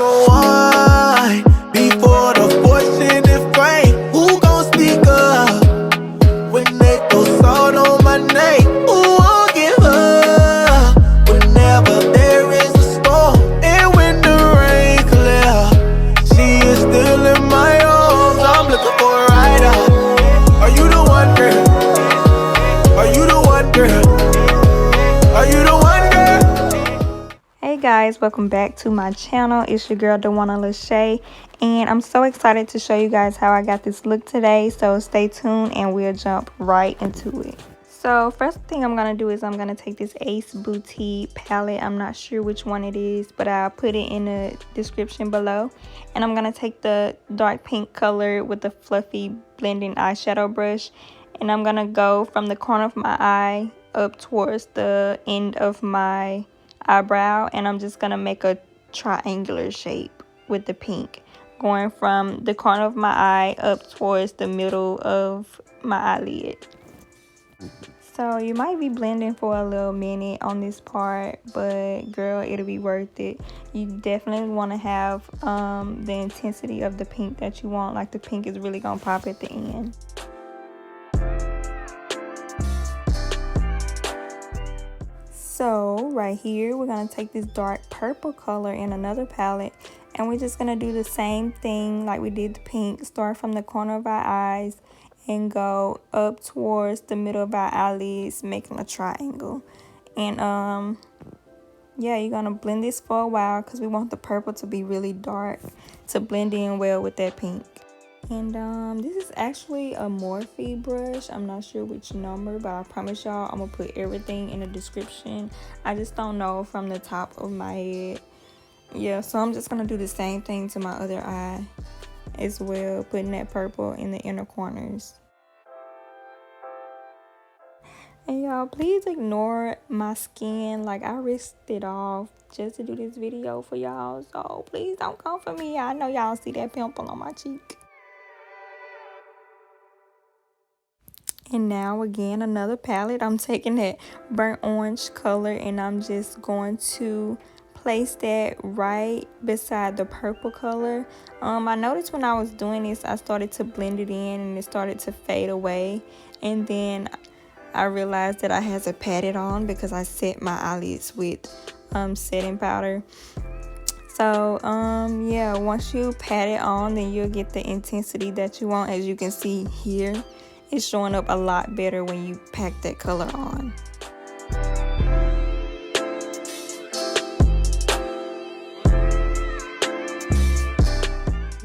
So why, before the fortune is great, who gon' speak up when they throw salt on my name? Who won't give up whenever there is a storm? And when the rain clear, she is still in my arms. I'm looking for a rider. Are you the one, girl? Are you the one, girl? Are you the one, girl? Hey guys, welcome back to my channel. It's your girl Dewana Lachey, and I'm so excited to show you guys how I got this look today. So stay tuned and we'll jump right into it. So first thing I'm gonna do is I'm gonna take this Ace Beaute palette. I'm not sure which one it is, but I'll put it in the description below. And I'm gonna take the dark pink color with the fluffy blending eyeshadow brush, and I'm gonna go from the corner of my eye up towards the end of my eyebrow, and I'm just gonna make a triangular shape with the pink, going from the corner of my eye up towards the middle of my eyelid. So you might be blending for a little minute on this part, but girl, it'll be worth it. You definitely want to have the intensity of the pink that you want. Like, the pink is really gonna pop at the end. So right here, we're gonna take this dark purple color in another palette, and we're just gonna do the same thing like we did the pink. Start from the corner of our eyes and go up towards the middle of our eyelids, making a triangle. And yeah, you're gonna blend this for a while because we want the purple to be really dark to blend in well with that pink. And this is actually a Morphe brush. I'm not sure which number, but I promise y'all I'm gonna put everything in the description. I just don't know from the top of my head. Yeah, so I'm just gonna do the same thing to my other eye as well, putting that purple in the inner corners. And y'all, please ignore my skin. Like, I risked it off just to do this video for y'all, so please don't come for me. I know y'all see that pimple on my cheek. And now again, another palette. I'm taking that burnt orange color, and I'm just going to place that right beside the purple color. I noticed when I was doing this, I started to blend it in and it started to fade away, and then I realized that I had to pat it on because I set my eyelids with setting powder. So yeah, once you pat it on, then you'll get the intensity that you want. As you can see here, it's showing up a lot better when you pack that color on.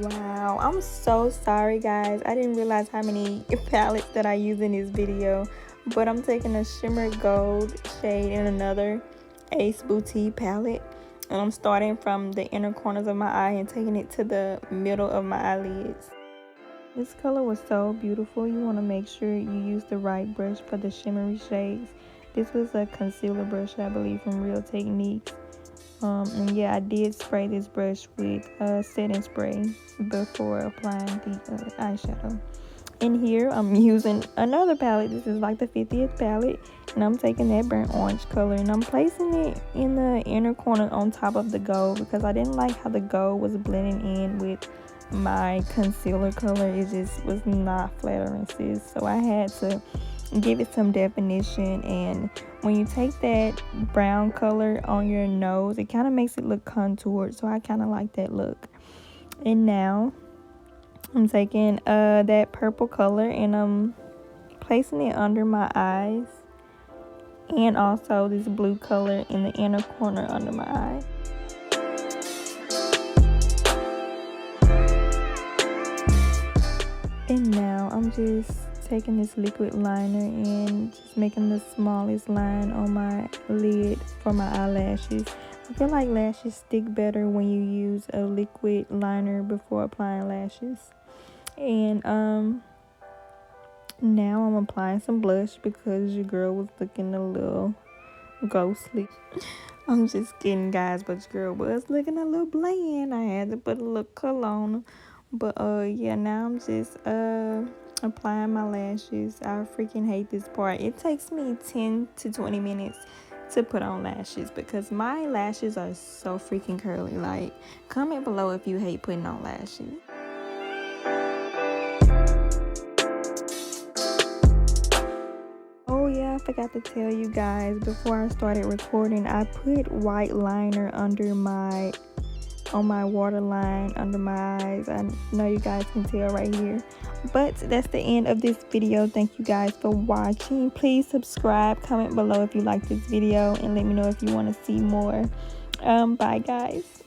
Wow, I'm so sorry guys. I didn't realize how many palettes that I use in this video. But I'm taking a shimmer gold shade in another Ace Beaute palette. And I'm starting from the inner corners of my eye and taking it to the middle of my eyelids. This color was so beautiful. You want to make sure you use the right brush for the shimmery shades. This was a concealer brush, I believe, from Real Techniques. And yeah, I did spray this brush with setting spray before applying the eyeshadow. In here, I'm using another palette. This is like the 50th palette, and I'm taking that burnt orange color and I'm placing it in the inner corner on top of the gold because I didn't like how the gold was blending in with my concealer color. It just was not flattering, sis. So I had to give it some definition. And when you take that brown color on your nose, it kind of makes it look contoured, so I kind of like that look. And now I'm taking that purple color and I'm placing it under my eyes, and also this blue color in the inner corner under my eye. And now I'm just taking this liquid liner and just making the smallest line on my lid for my eyelashes. I feel like lashes stick better when you use a liquid liner before applying lashes. And now I'm applying some blush because your girl was looking a little ghostly. I'm just kidding guys, but your girl was looking a little bland. I had to put a little color on her. But yeah, now I'm just applying my lashes. I freaking hate this part. It takes me 10 to 20 minutes to put on lashes, because my lashes are so freaking curly. Like, comment below if you hate putting on lashes. Oh yeah, I forgot to tell you guys, before I started recording, I put white liner under on my waterline under my eyes. I know you guys can tell right here. But that's the end of this video. Thank you guys for watching. Please subscribe, comment below if you like this video, and let me know if you want to see more. Bye guys.